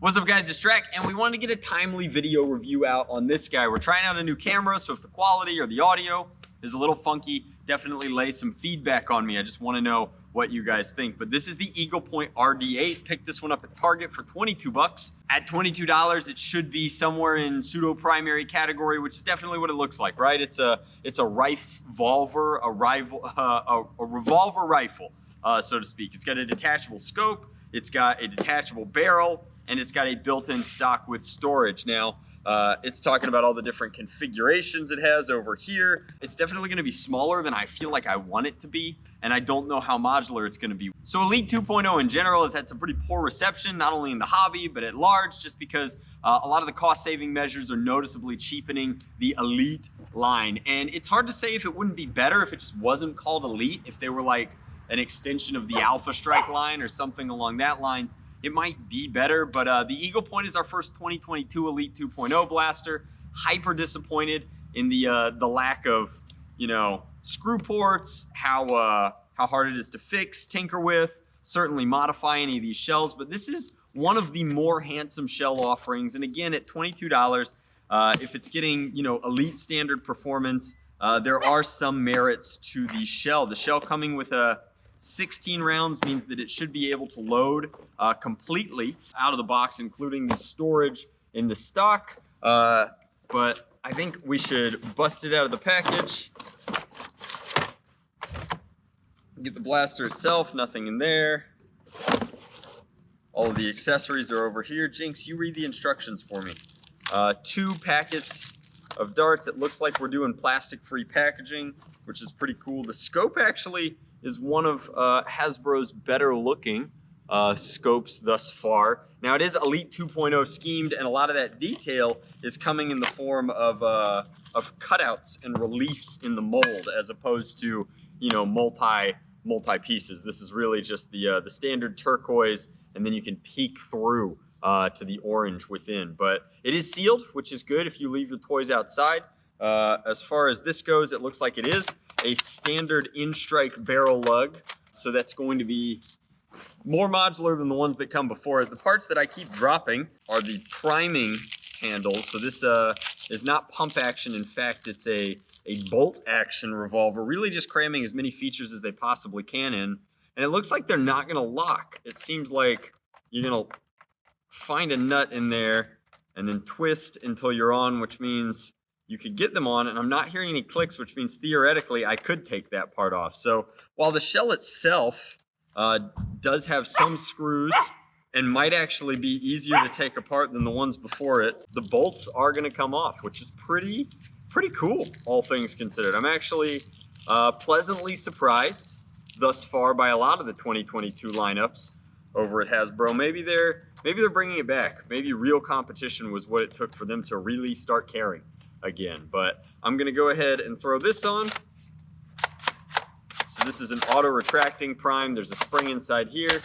What's up guys, it's Drac, and we wanted to get a timely video review out on this guy. We're trying out a new camera, so if the quality or the audio is a little funky, definitely lay some feedback on me. I just want to know what you guys think. But this is the Eagle Point RD8. Picked this one up at Target for 22 bucks. At $22, it should be somewhere in pseudo-primary category, which is definitely what it looks like, right? It's a revolver, a revolver rifle, so to speak. It's got a detachable scope, it's got a detachable barrel, and it's got a built-in stock with storage. Now, it's talking about all the different configurations it has over here. It's definitely gonna be smaller than I feel like I want it to be, and I don't know how modular it's gonna be. So Elite 2.0 in general has had some pretty poor reception, not only in the hobby, but at large, just because a lot of the cost-saving measures are noticeably cheapening the Elite line. And it's hard to say if it wouldn't be better if it just wasn't called Elite, if they were like an extension of the Alpha Strike line or something along that lines. It might be better, but the Eagle Point is our first 2022 Elite 2.0 blaster. Hyper disappointed in the lack of, you know, screw ports, how hard it is to fix, tinker with, certainly modify any of these shells. But this is one of the more handsome shell offerings. And again, at $22, if it's getting, you know, Elite standard performance, there are some merits to the shell. The shell coming with a 16 rounds means that it should be able to load completely out of the box, including the storage in the stock. But I think we should bust it out of the package. Get the blaster itself, nothing in there. All of the accessories are over here. Jinx, you read the instructions for me. 2 packets of darts. It looks like we're doing plastic-free packaging, which is pretty cool. The scope actually is one of Hasbro's better looking scopes thus far. Now it is Elite 2.0 schemed, and a lot of that detail is coming in the form of cutouts and reliefs in the mold, as opposed to, you know, multi pieces. This is really just the standard turquoise, and then you can peek through to the orange within. But it is sealed, which is good if you leave the toys outside. As far as this goes, it looks like it is a standard in-strike barrel lug, so that's going to be more modular than the ones that come before it. The parts that I keep dropping are the priming handles. So this is not pump action. In fact, it's a bolt action revolver, really just cramming as many features as they possibly can in. And it looks like they're not gonna lock. It seems like you're gonna find a nut in there and then twist until you're on, which means you could get them on, and I'm not hearing any clicks, which means theoretically I could take that part off. So while the shell itself does have some screws and might actually be easier to take apart than the ones before it, the bolts are gonna come off, which is pretty cool, all things considered. I'm actually pleasantly surprised thus far by a lot of the 2022 lineups over at Hasbro. Maybe they're bringing it back. Maybe real competition was what it took for them to really start caring again. But I'm gonna go ahead and throw this on. So this is an auto retracting prime. There's a spring inside here.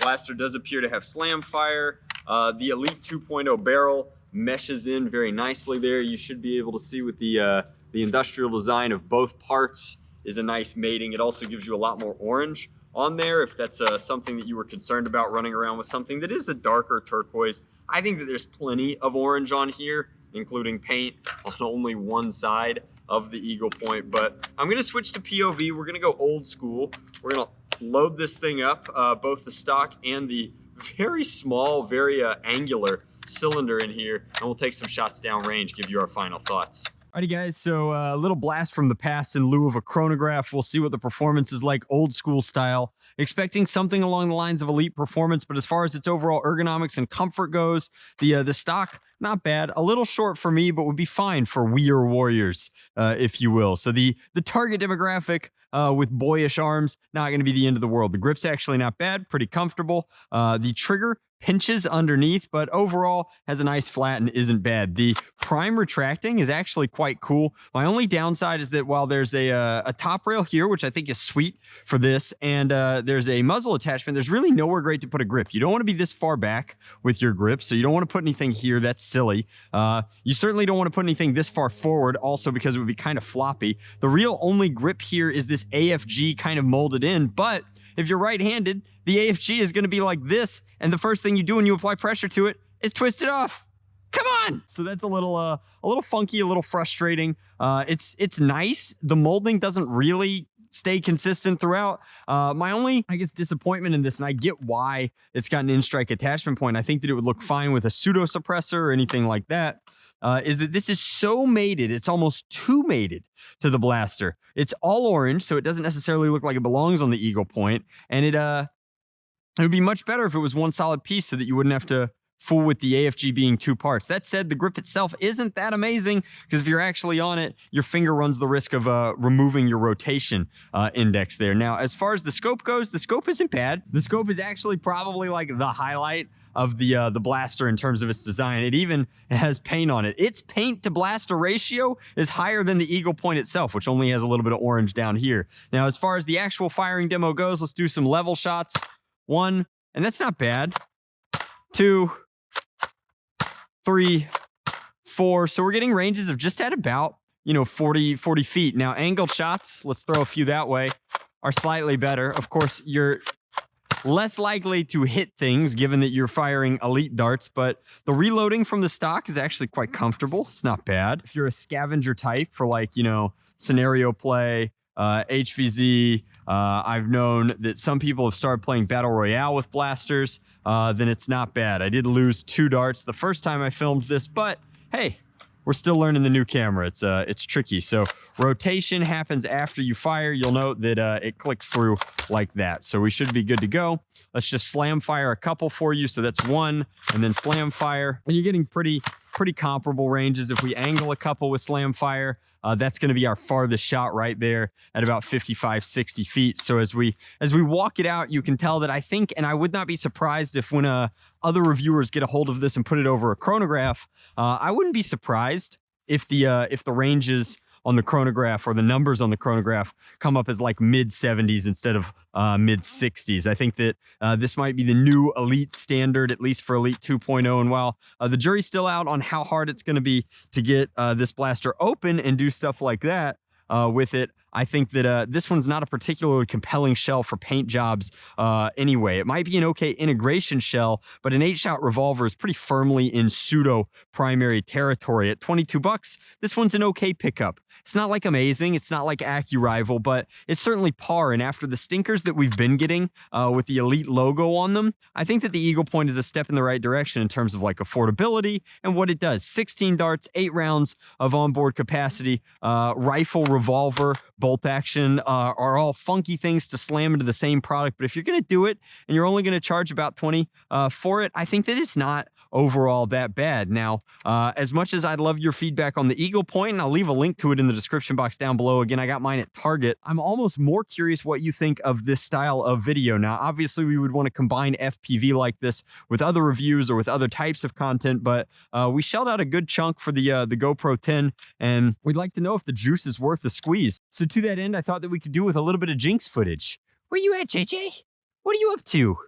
Blaster does appear to have slam fire. The Elite 2.0 barrel meshes in very nicely there. You should be able to see with the industrial design of both parts is a nice mating. It also gives you a lot more orange on there if that's something that you were concerned about, running around with something that is a darker turquoise. I think that there's plenty of orange on here, including paint on only one side of the Eagle Point. But I'm gonna switch to POV. We're gonna go old school. We're gonna load this thing up, both the stock and the very small, very angular cylinder in here, and we'll take some shots downrange, give you our final thoughts. Alrighty guys, so a little blast from the past in lieu of a chronograph. We'll see what the performance is like old school style. Expecting something along the lines of Elite performance, but as far as its overall ergonomics and comfort goes, the stock, not bad. A little short for me, but would be fine for weir warriors, if you will. So the target demographic with boyish arms, not going to be the end of the world. The grip's actually not bad, pretty comfortable. The trigger, pinches underneath, but overall has a nice flat and isn't bad. The prime retracting is actually quite cool. My only downside is that while there's a top rail here, which I think is sweet for this, and there's a muzzle attachment, there's really nowhere great to put a grip. You don't want to be this far back with your grip, so you don't want to put anything here. That's silly. You certainly don't want to put anything this far forward also because it would be kind of floppy. The real only grip here is this AFG kind of molded in, but if you're right-handed, the AFG is going to be like this, and the first thing you do when you apply pressure to it is twist it off. Come on! So that's a little funky, a little frustrating. It's nice. The molding doesn't really stay consistent throughout. My only, I guess, disappointment in this, and I get why it's got an in-strike attachment point. I think that it would look fine with a pseudo suppressor or anything like that. Is that this is so mated, it's almost too mated to the blaster. It's all orange, so it doesn't necessarily look like it belongs on the Eagle Point, and it would be much better if it was one solid piece so that you wouldn't have to fool with the AFG being two parts. That said, the grip itself isn't that amazing because if you're actually on it, your finger runs the risk of removing your rotation index there. Now, as far as the scope goes, the scope isn't bad. The scope is actually probably like the highlight of the blaster in terms of its design. It even has paint on it. Its paint to blaster ratio is higher than the Eagle Point itself, which only has a little bit of orange down here. Now, as far as the actual firing demo goes, let's do some level shots. 1, and that's not bad. 2, 3, 4. So we're getting ranges of just at about, 40 feet. Now, angled shots, let's throw a few that way, are slightly better. Of course, you're less likely to hit things given that you're firing elite darts, but the reloading from the stock is actually quite comfortable. It's not bad. If you're a scavenger type for scenario play, HVZ, I've known that some people have started playing Battle Royale with blasters, then it's not bad. I did lose 2 darts the first time I filmed this, but hey, we're still learning the new camera. It's tricky. So rotation happens after you fire. You'll note that it clicks through like that. So we should be good to go. Let's just slam fire a couple for you. So that's 1, and then slam fire. And you're getting pretty comparable ranges. If we angle a couple with slam fire, that's going to be our farthest shot right there at about 55, 60 feet. So as we walk it out, you can tell that I think, and I would not be surprised if when other reviewers get a hold of this and put it over a chronograph, I wouldn't be surprised if the ranges on the chronograph or the numbers on the chronograph come up as like mid 70s instead of mid 60s. I think that this might be the new elite standard, at least for Elite 2.0. And while the jury's still out on how hard it's going to be to get this blaster open and do stuff like that with it, I think that this one's not a particularly compelling shell for paint jobs anyway. It might be an okay integration shell, but an 8-shot revolver is pretty firmly in pseudo primary territory. At $22, this one's an okay pickup. It's not like amazing, it's not like AccuRival, but it's certainly par. And after the stinkers that we've been getting with the Elite logo on them, I think that the Eagle Point is a step in the right direction in terms of like affordability and what it does. 16 darts, 8 rounds of onboard capacity, rifle, revolver, bolt action are all funky things to slam into the same product. But if you're going to do it and you're only going to charge about $20 for it, I think that it's not overall that bad. Now, as much as I'd love your feedback on the Eagle Point, and I'll leave a link to it in the description box down below. Again, I got mine at Target. I'm almost more curious what you think of this style of video. Now, obviously, we would want to combine FPV like this with other reviews or with other types of content, but we shelled out a good chunk for the GoPro 10, and we'd like to know if the juice is worth the squeeze. So to that end, I thought that we could do with a little bit of Jinx footage. Where you at, JJ? What are you up to?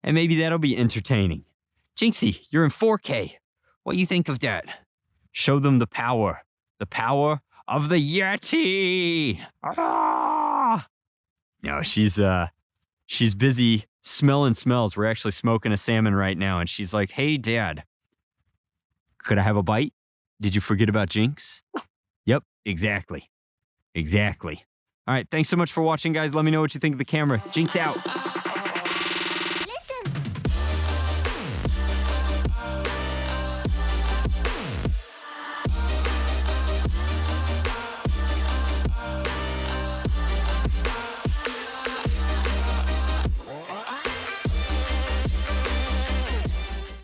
And maybe that'll be entertaining. Jinxie, you're in 4K. What do you think of that? Show them the power of the Yeti. Ah! No, she's busy smelling smells. We're actually smoking a salmon right now, and she's like, "Hey, Dad, could I have a bite? Did you forget about Jinx?" Yep, exactly. All right, thanks so much for watching, guys. Let me know what you think of the camera. Jinx out.